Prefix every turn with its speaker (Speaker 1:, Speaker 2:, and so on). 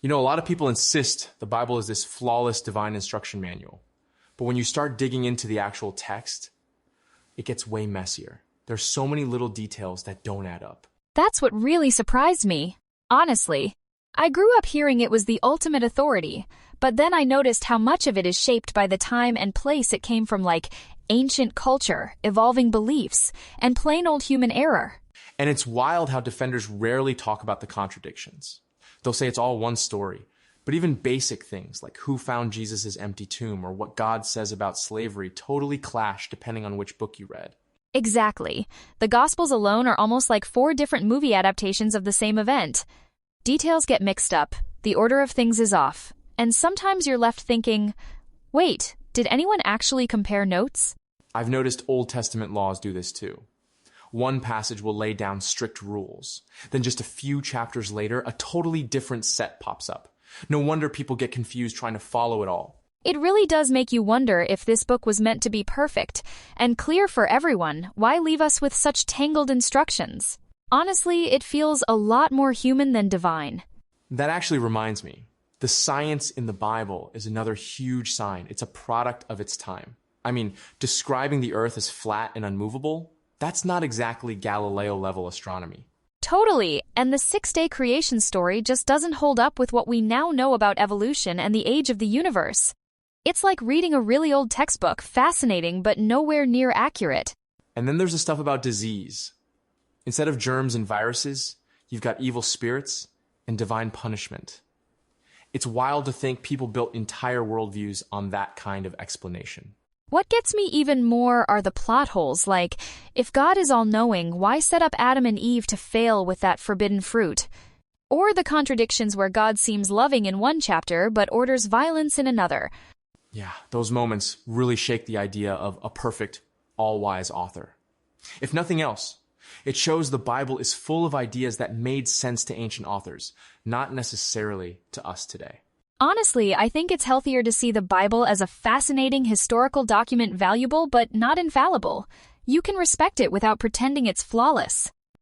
Speaker 1: A lot of people insist the Bible is this flawless divine instruction manual. But when you start digging into the actual text, it gets way messier. There's so many little details that don't add up.
Speaker 2: That's what really surprised me. Honestly, I grew up hearing it was the ultimate authority, but then I noticed how much of it is shaped by the time and place it came from, like ancient culture, evolving beliefs, and plain old human error.
Speaker 1: And it's wild how defenders rarely talk about the contradictions. They'll say it's all one story. But even basic things like who found Jesus' empty tomb or what God says about slavery totally clash depending on which book you read.
Speaker 2: Exactly. The Gospels alone are almost like 4 different movie adaptations of the same event. Details get mixed up, the order of things is off, and sometimes you're left thinking, wait, did anyone actually compare notes?
Speaker 1: I've noticed Old Testament laws do this too. One passage will lay down strict rules. Then just a few chapters later, a totally different set pops up. No wonder people get confused trying to follow it all.
Speaker 2: It really does make you wonder if this book was meant to be perfect and clear for everyone. Why leave us with such tangled instructions? Honestly, it feels a lot more human than divine.
Speaker 1: That actually reminds me. The science in the Bible is another huge sign. It's a product of its time. I mean, describing the earth as flat and unmovable, that's not exactly Galileo-level astronomy.
Speaker 2: Totally, and the 6-day creation story just doesn't hold up with what we now know about evolution and the age of the universe. It's like reading a really old textbook, fascinating but nowhere near accurate.
Speaker 1: And then there's the stuff about disease. Instead of germs and viruses, you've got evil spirits and divine punishment. It's wild to think people built entire worldviews on that kind of explanation.
Speaker 2: What gets me even more are the plot holes, like, if God is all-knowing, why set up Adam and Eve to fail with that forbidden fruit? Or the contradictions where God seems loving in one chapter but orders violence in another.
Speaker 1: Yeah, those moments really shake the idea of a perfect, all-wise author. If nothing else, it shows the Bible is full of ideas that made sense to ancient authors, not necessarily to us today.
Speaker 2: Honestly, I think it's healthier to see the Bible as a fascinating historical document, valuable but not infallible. You can respect it without pretending it's flawless.